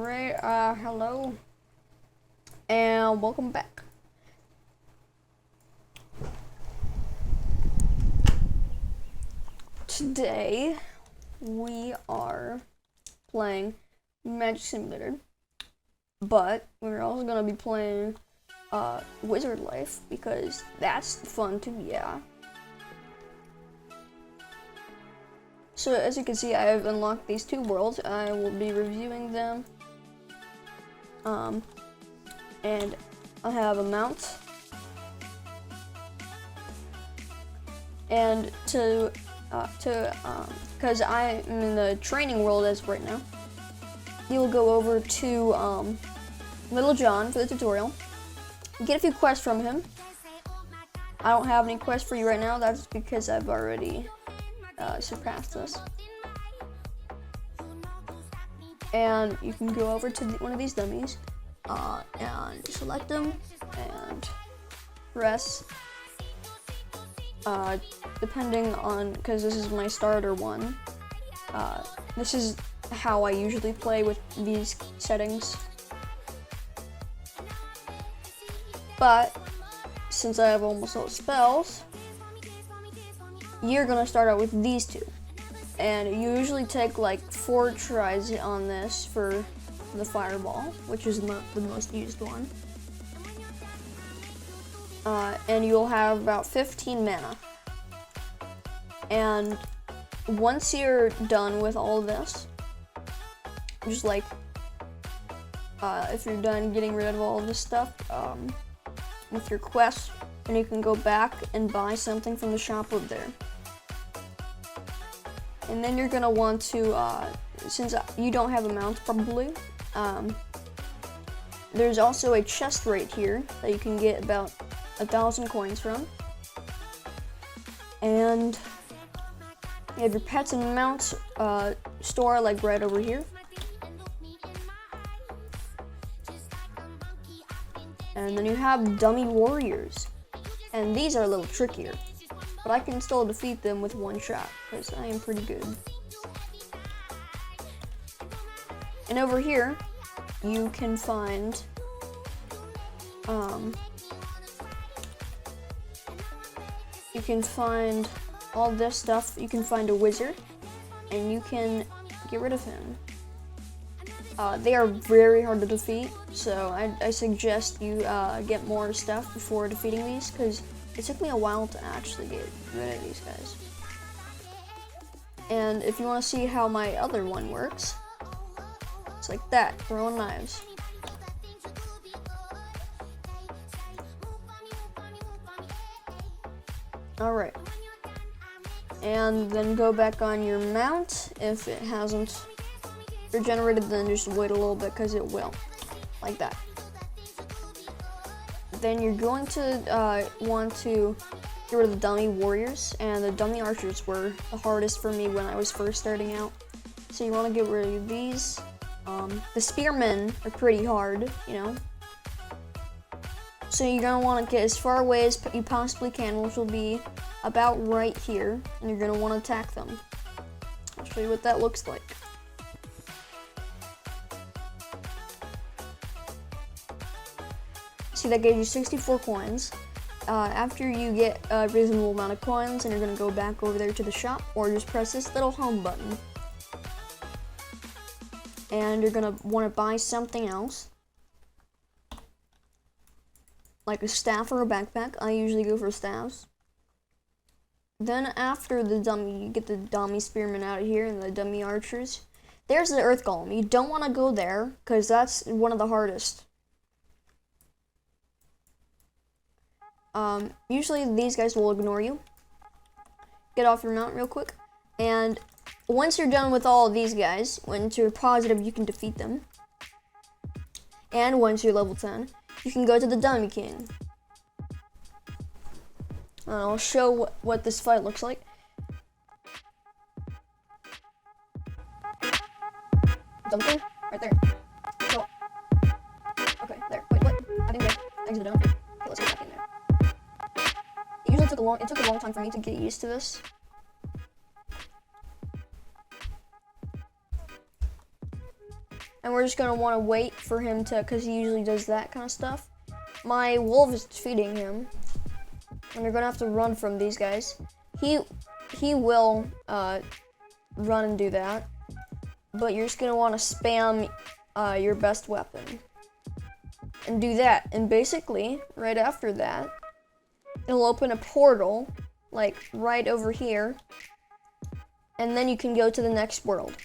Alright, hello, and welcome back. Today, we are playing Magic Simulator, but we're also gonna be playing, Wizard Life, because that's fun too, yeah. So as you can see, I have unlocked these two worlds. I will be reviewing them. And I have a mount. And because I'm in the training world as of right now, you'll go over to Little John for the tutorial. Get a few quests from him. I don't have any quests for you right now. That's because I've already surpassed this. And you can go over to one of these dummies and select them and press depending on, because this is my starter one, this is how I usually play with these settings, but since I have almost all spells, you're gonna start out with these two, and you usually take like 4 tries on this for the fireball, which is the most used one, and you'll have about 15 mana. And once you're done with all of this, just like if you're done getting rid of all of this stuff with your quest, then you can go back and buy something from the shop over there. And then you're gonna want to, since you don't have a mount probably, there's also a chest right here that you can get about 1,000 coins from. And you have your pets and mounts store like right over here. And then you have dummy warriors. And these are a little trickier, but I can still defeat them with one shot, because I am pretty good. And over here, you can find, all this stuff. You can find a wizard, and you can get rid of him. They are very hard to defeat, so I suggest you get more stuff before defeating these, because it took me a while to actually get rid of these guys. And if you want to see how my other one works, it's like that, throwing knives. Alright. And then go back on your mount. If it hasn't regenerated, then just wait a little bit, because it will. Like that. Then you're going to want to get rid of the dummy warriors, and the dummy archers were the hardest for me when I was first starting out. So you want to get rid of these. The spearmen are pretty hard, you know. So you're going to want to get as far away as you possibly can, which will be about right here, and you're going to want to attack them. I'll show you what that looks like. See, that gave you 64 coins. After you get a reasonable amount of coins, and you're going to go back over there to the shop, or just press this little home button. And you're going to want to buy something else, like a staff or a backpack. I usually go for staffs. Then after the dummy, you get the dummy spearmen out of here and the dummy archers. There's the earth golem. You don't want to go there, because that's one of the hardest. Usually these guys will ignore you. Get off your mount real quick. And once you're done with all of these guys, once you're positive you can defeat them, and once you're level 10, you can go to the Dummy King. And I'll show what this fight looks like. Something right there. So, okay, there. Wait, what? I think I exited out. Okay, let's get back in there. It took a long time for me to get used to this. and we're just gonna want to wait for him to, because he usually does that kind of stuff. My wolf is feeding him, and you're gonna have to run from these guys. He will run and do that, but you're just gonna want to spam your best weapon and do that. And basically, right after that, it'll open a portal, like right over here, and then you can go to the next world.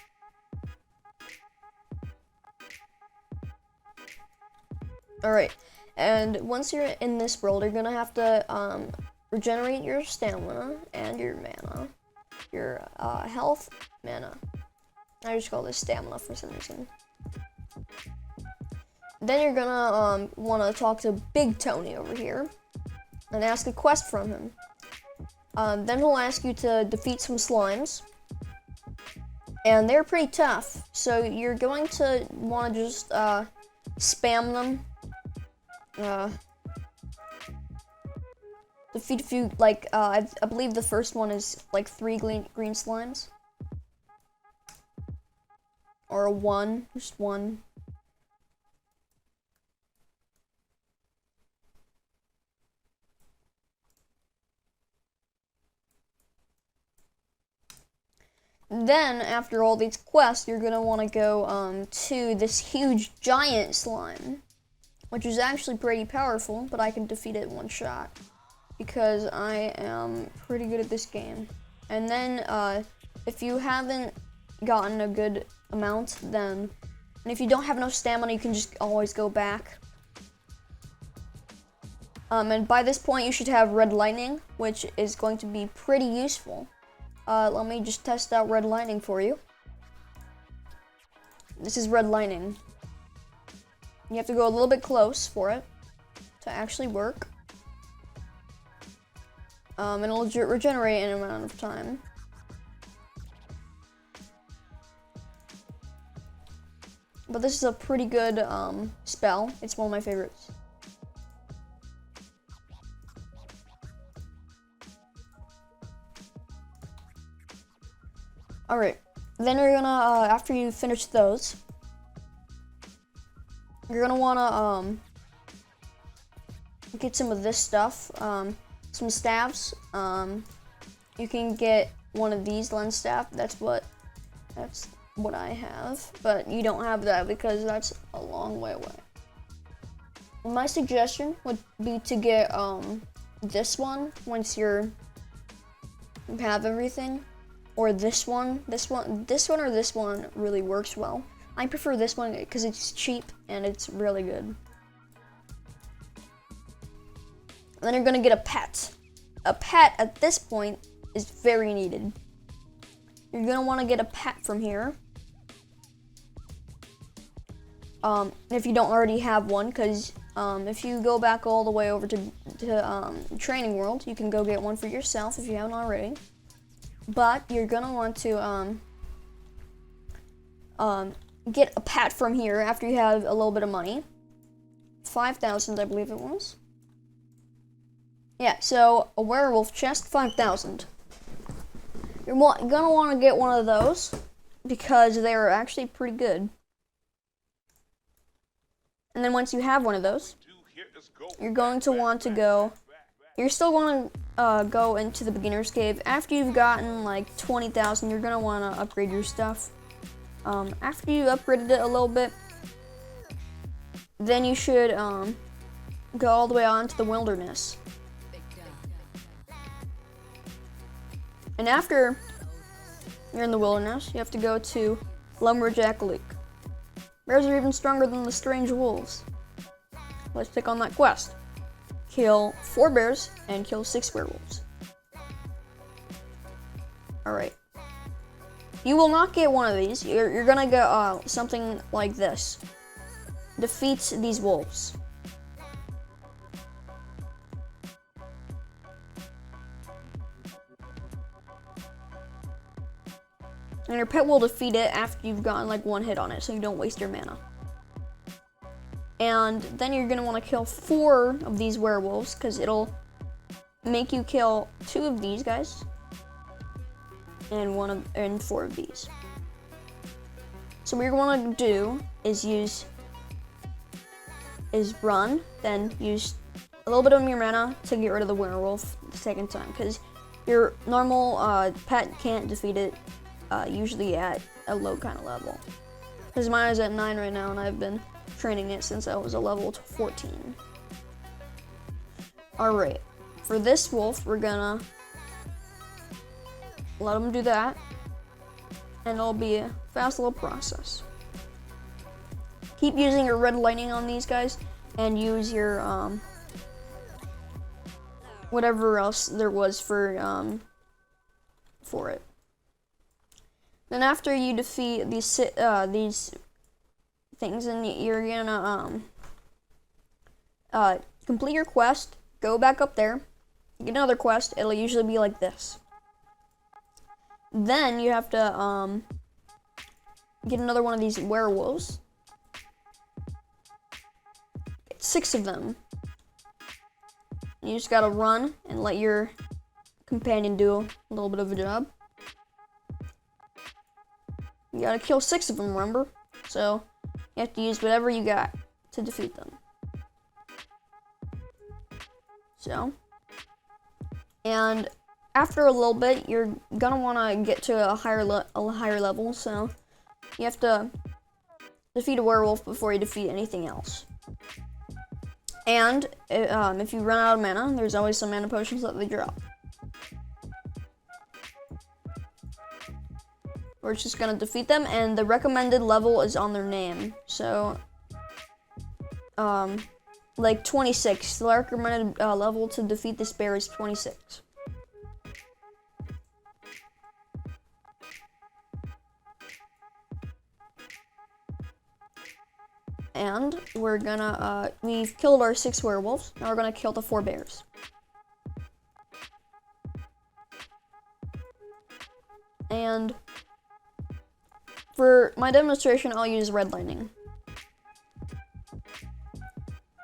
Alright, and once you're in this world, you're gonna have to regenerate your stamina and your mana, your health, mana. I just call this stamina for some reason. Then you're gonna want to talk to Big Tony over here and ask a quest from him. Then he'll ask you to defeat some slimes, and they're pretty tough, so you're going to want to just spam them. Defeat a few, like, I believe the first one is like 3 green slimes. Or one, just one. Then, after all these quests, you're gonna want to go to this huge giant slime, which is actually pretty powerful, but I can defeat it in one shot because I am pretty good at this game. And then, if you haven't gotten a good amount, then, and if you don't have enough stamina, you can just always go back. And by this point, you should have red lightning, which is going to be pretty useful. Let me just test out red lightning for you. This is red lightning. You have to go a little bit close for it to actually work. And it'll regenerate in an amount of time. But this is a pretty good spell. It's one of my favorites. Alright, then you're gonna, after you finish those, you're gonna wanna get some of this stuff, some staves. You can get one of these lens staff. That's what I have, but you don't have that because that's a long way away. My suggestion would be to get this one once you have everything. Or this one or this one really works well. I prefer this one because it's cheap and it's really good. And then you're gonna get a pet. A pet at this point is very needed. You're gonna want to get a pet from here. If you don't already have one, because if you go back all the way over to Training World, you can go get one for yourself if you haven't already. But you're gonna want to get a pet from here after you have a little bit of money. 5,000, I believe it was. Yeah, so a werewolf chest, 5,000. You're gonna want to get one of those because they're actually pretty good. And then once you have one of those, you're going to want to go. You're still going to go into the beginner's cave. After you've gotten like 20,000, you're going to want to upgrade your stuff. After you upgraded it a little bit, then you should go all the way on to the wilderness. And after you're in the wilderness, you have to go to Lumberjack Lake. Bears are even stronger than the strange wolves. Let's take on that quest. Kill 4 bears and kill 6 werewolves. Alright. You will not get one of these. You're gonna get something like this. Defeat these wolves. And your pet will defeat it after you've gotten like 1 hit on it, so you don't waste your mana. And then you're gonna want to kill 4 of these werewolves, because it'll make you kill 2 of these guys and 4 of these. So what you're gonna do is run, then use a little bit of your mana to get rid of the werewolf the second time, because your normal pet can't defeat it usually at a low kind of level. Because mine is at 9 right now, and I've been training it since I was a level 14. Alright, for this wolf, we're gonna let him do that, and it'll be a fast little process. Keep using your red lightning on these guys, and use your whatever else there was for it. Then after you defeat these things, and you're gonna complete your quest, go back up there, get another quest. It'll usually be like this. Then you have to get another one of these werewolves. Get 6 of them. You just gotta run and let your companion do a little bit of a job. You gotta kill 6 of them, remember? So you have to use whatever you got to defeat them. So, and after a little bit, you're gonna want to get to a higher level. So you have to defeat a werewolf before you defeat anything else. And if you run out of mana, there's always some mana potions that they drop. We're just gonna defeat them, and the recommended level is on their name. So, like 26. The recommended level to defeat this bear is 26. And we're gonna, we've killed our 6 werewolves. Now we're gonna kill the 4 bears. And for my demonstration, I'll use red lightning.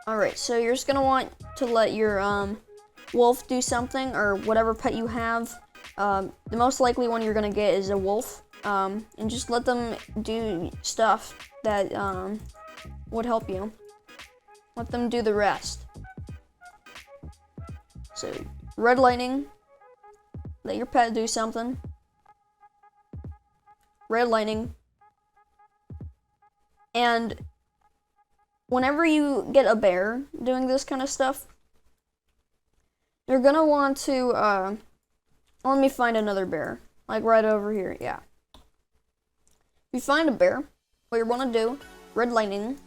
Alright, so you're just gonna want to let your wolf do something, or whatever pet you have. The most likely one you're gonna get is a wolf. And just let them do stuff that would help you. Let them do the rest. So, red lightning. Let your pet do something. Red lightning. And whenever you get a bear doing this kind of stuff, you're gonna want to, let me find another bear. Like right over here, yeah. If you find a bear, what you wanna do, red lightning,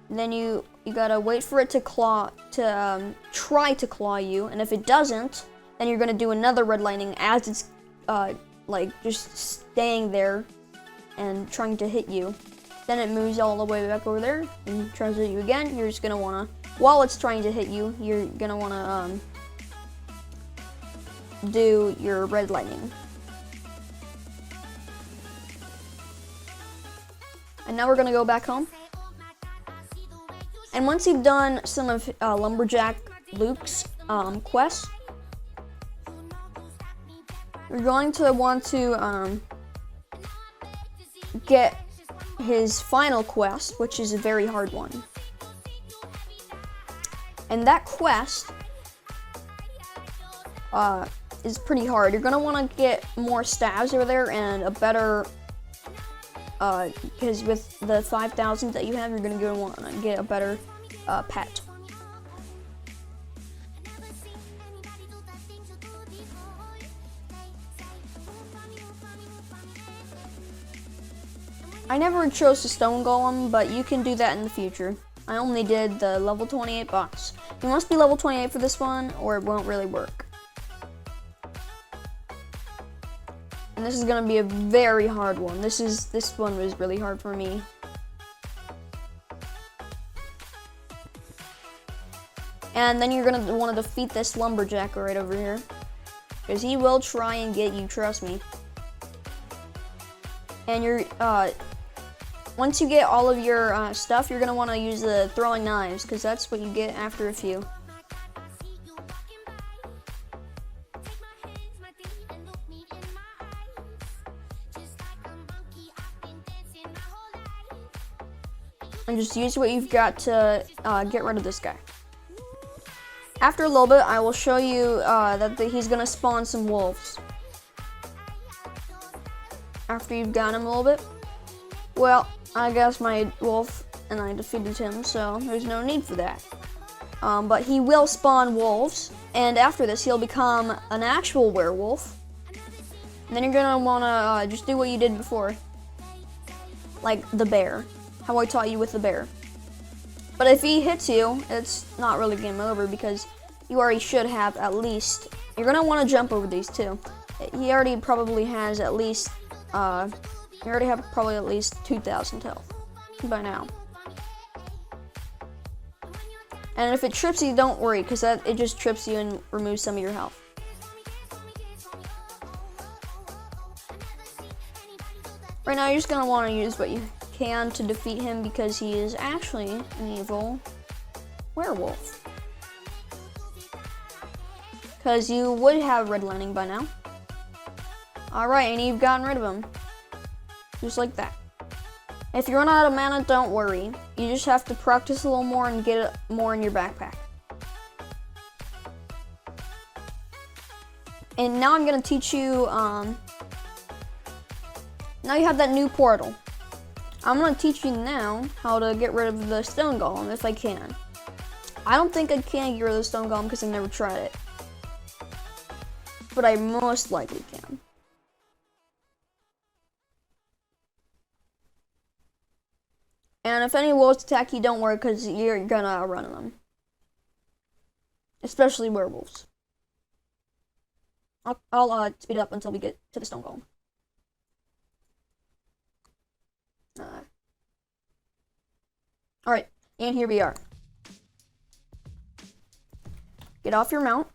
then you gotta wait for it to try to claw you, and if it doesn't, then you're gonna do another red lightning as it's, like, just staying there and trying to hit you. Then it moves all the way back over there and tries to hit you again. You're just gonna wanna, while it's trying to hit you, you're gonna wanna do your red lightning. And now we're gonna go back home. And once you've done some of Lumberjack Luke's quests, you're going to want to get his final quest, which is a very hard one. And that quest is pretty hard. You're gonna want to get more stabs over there and a better, because with the 5,000 that you have, you're gonna want to get a better pet. I never chose the stone golem, but you can do that in the future. I only did the level 28 boss. You must be level 28 for this one, or it won't really work. And this is gonna be a very hard one. This one was really hard for me. And then you're gonna want to defeat this lumberjack right over here, because he will try and get you, trust me. And you're once you get all of your stuff, you're gonna want to use the throwing knives, because that's what you get after a few. and just use what you've got to get rid of this guy. After a little bit, I will show you that he's gonna spawn some wolves. After you've got him a little bit, well, I guess my wolf and I defeated him, so there's no need for that. But he will spawn wolves, and after this, he'll become an actual werewolf. And then you're gonna wanna just do what you did before, like the bear, how I taught you with the bear. But if he hits you, it's not really game over because you already should have at least, you're gonna wanna jump over these too. He already probably has at least, you already have probably at least 2,000 health by now. And if it trips you, don't worry, because it just trips you and removes some of your health. Right now, you're just gonna want to use what you can to defeat him because he is actually an evil werewolf. Because you would have red lining by now. Alright, and you've gotten rid of him. Just like that. If you run out of mana, don't worry. You just have to practice a little more and get it more in your backpack. And now I'm gonna teach you, now you have that new portal. I'm gonna teach you now how to get rid of the stone golem if I can. I don't think I can get rid of the stone golem because I've never tried it. But I most likely can. And if any wolves attack you, don't worry because you're gonna outrun them. Especially werewolves. I'll speed up until we get to the stone golem. Alright, and here we are. Get off your mount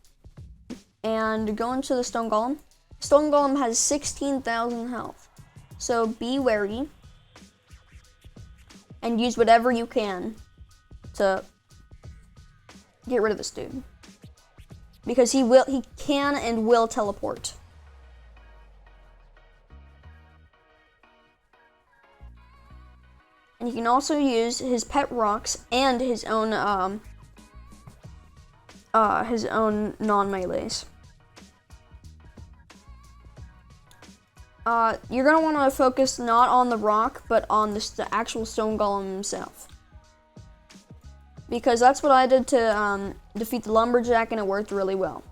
and go into the stone golem. Stone golem has 16,000 health, so be wary and use whatever you can to get rid of this dude, because he can and will teleport. And you can also use his pet rocks and his own non-melees. You're gonna want to focus not on the rock, but on the actual stone golem himself, because that's what I did to defeat the lumberjack, and it worked really well.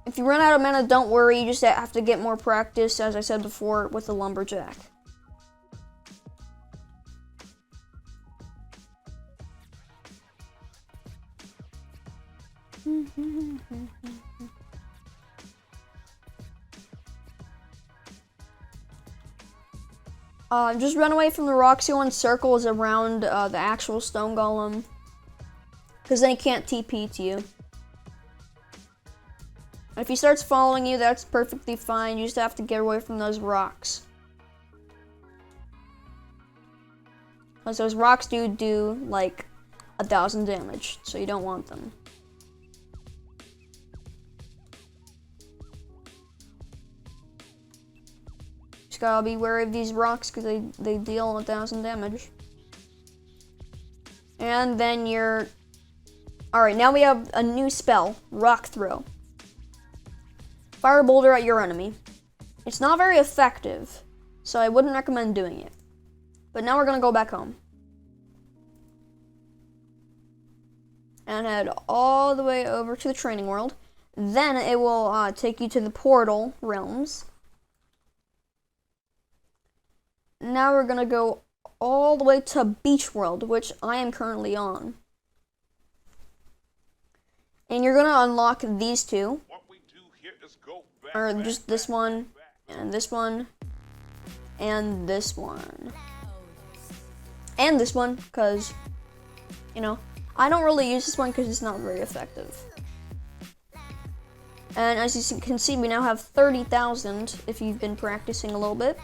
If you run out of mana, don't worry, you just have to get more practice, as I said before, with the lumberjack. Just run away from the rocks, go in circles around the actual stone golem, because then he can't TP to you. If he starts following you, that's perfectly fine. You just have to get away from those rocks, because those rocks do like 1,000 damage, so you don't want them. Just gotta be wary of these rocks because they deal 1,000 damage. And then alright, now we have a new spell, Rock Throw. Fire a boulder at your enemy. It's not very effective, so I wouldn't recommend doing it. But now we're gonna go back home. And head all the way over to the training world. Then it will take you to the portal realms. Now we're gonna go all the way to Beach World, which I am currently on. And you're gonna unlock these two. Or just this one, and this one, and this one. And this one, because, you know, I don't really use this one because it's not very effective. And as you can see, we now have 30,000 if you've been practicing a little bit.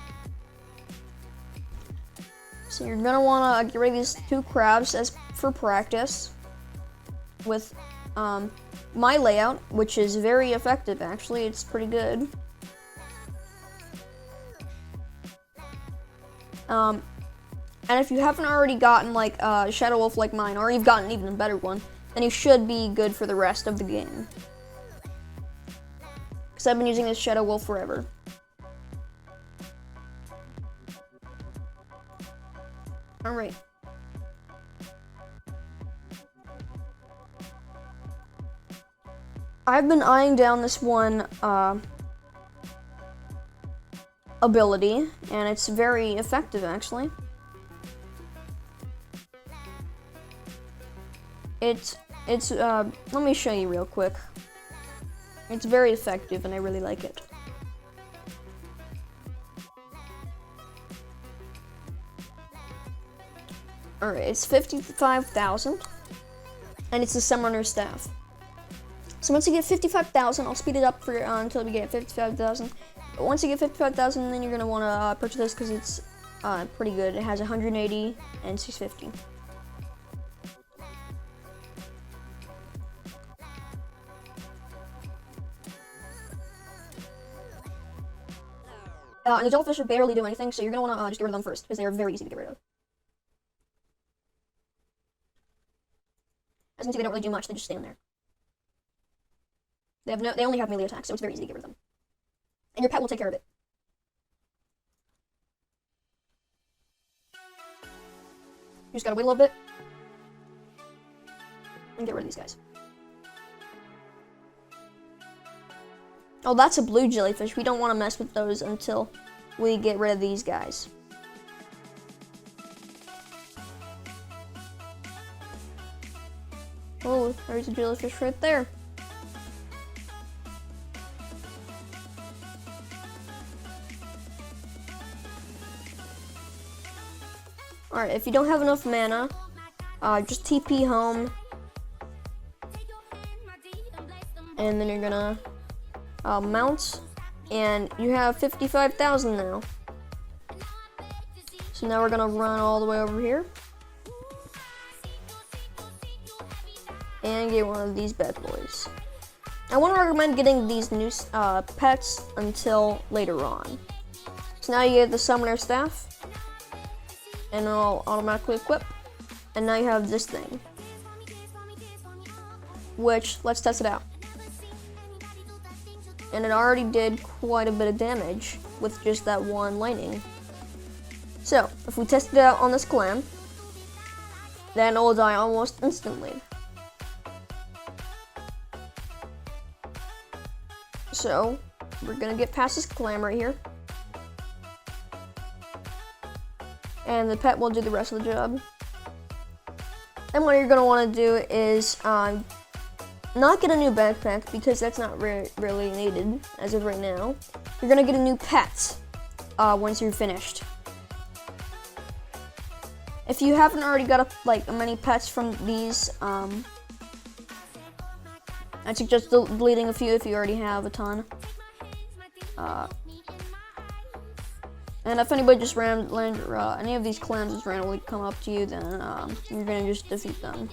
So you're gonna wanna get rid of these two crabs as for practice with my layout, which is very effective actually. It's pretty good. And if you haven't already gotten like a Shadow Wolf like mine, or you've gotten even a better one, then you should be good for the rest of the game. Because I've been using this Shadow Wolf forever. Alright. I've been eyeing down this one ability, and it's very effective actually. Let me show you real quick. It's very effective and I really like it. Alright, it's 55,000 and it's the Summoner Staff. So once you get 55,000, I'll speed it up for until we get 55,000. But once you get 55,000, then you're gonna want to purchase this because it's pretty good. It has 180 and 650. And the jellyfish barely do anything, so you're gonna want to just get rid of them first because they are very easy to get rid of. As you can see, they don't really do much; they just stand there. They only have melee attacks, so it's very easy to get rid of them. And your pet will take care of it. You just gotta wait a little bit and get rid of these guys. Oh, that's a blue jellyfish. We don't want to mess with those until we get rid of these guys. Oh, there's a jellyfish right there. Alright, if you don't have enough mana, just TP home. And then you're gonna mount, and you have 55,000 now. So now we're gonna run all the way over here and get one of these bad boys. I wouldn't recommend getting these new pets until later on. So now you get the Summoner Staff, and it'll automatically equip. And now you have this thing, which, let's test it out. And it already did quite a bit of damage with just that one lightning. So, if we test it out on this clam, then it will die almost instantly. So, we're gonna get past this clam right here. And the pet will do the rest of the job. And what you're gonna wanna do is not get a new backpack because that's not really needed as of right now. You're gonna get a new pet once you're finished. If you haven't already got many pets from these, I suggest deleting a few if you already have a ton. And if anybody just any of these clams just randomly come up to you, then you're gonna just defeat them.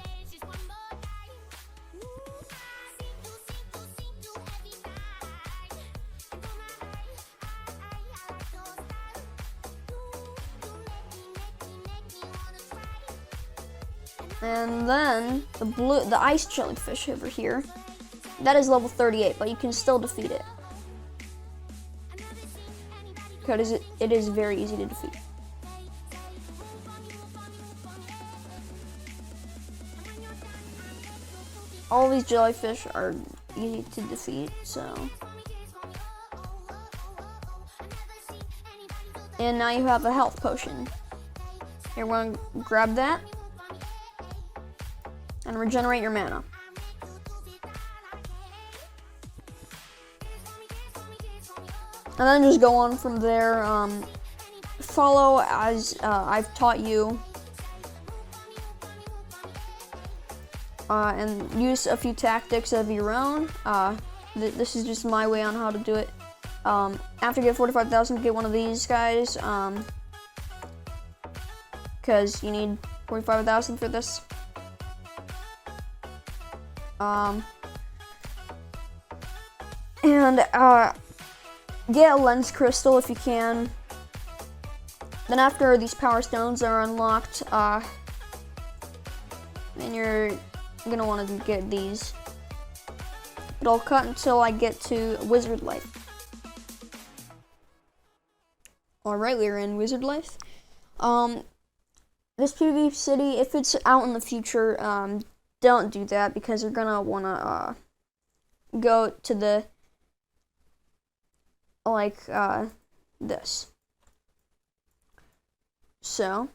And then the ice jellyfish over here, that is level 38, but you can still defeat it. Because it is very easy to defeat. All these jellyfish are easy to defeat, so. And now you have a health potion. Here, we're gonna grab that and regenerate your mana. And then just go on from there. Follow as I've taught you. And use a few tactics of your own. This is just my way on how to do it. After you get 45,000, get one of these guys. Because you need 45,000 for this. And get a lens crystal if you can. Then after these power stones are unlocked, then you're gonna want to get these. But I'll cut until I get to wizard life. Alright, we're in wizard life. This PvP city, if it's out in the future, don't do that because you're gonna wanna go to the this. So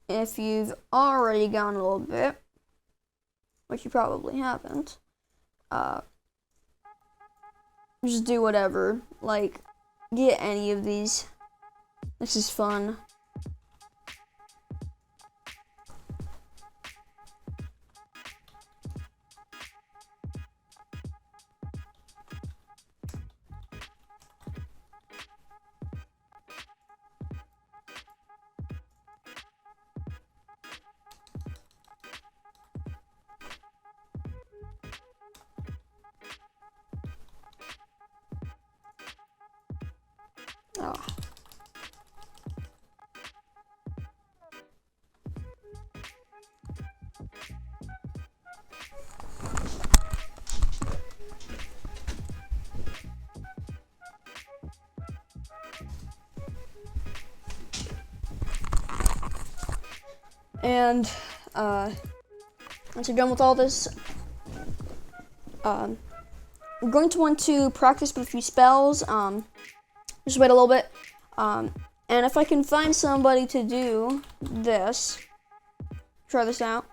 if you've already gone a little bit, which you probably haven't, just do whatever. Like, get any of these. This is fun. Oh. And once you're done with all this, you're going to want to practice with a few spells. Just wait a little bit. And if I can find somebody to do this, try this out.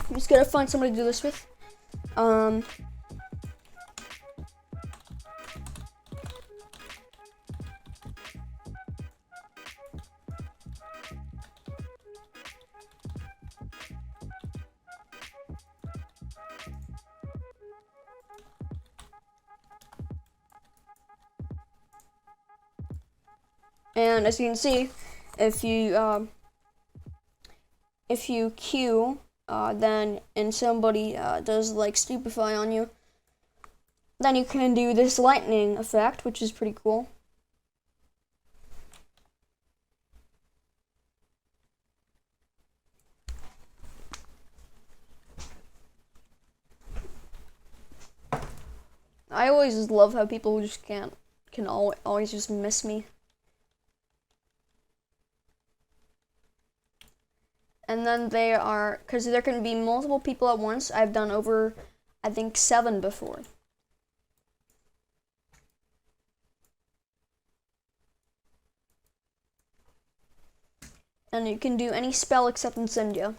I'm just gonna find somebody to do this with. And as you can see, if you Q, then and somebody does like stupefy on you, then you can do this lightning effect, which is pretty cool. I always just love how people just can always just miss me. And then they are, because there can be multiple people at once. I've done over, I think, 7 before. And you can do any spell except Incendio.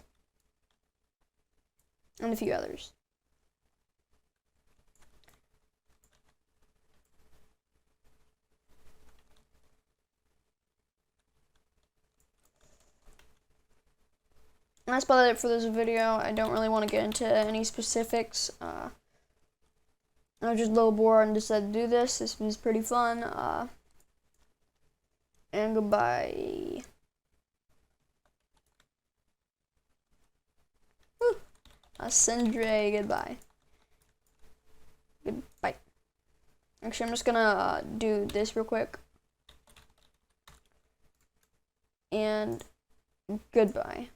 And a few others. And that's about it for this video. I don't really want to get into any specifics. I was just a little bored and decided to do this. This was pretty fun. And goodbye. Sindre, goodbye. Goodbye. Actually, I'm just gonna do this real quick. And goodbye.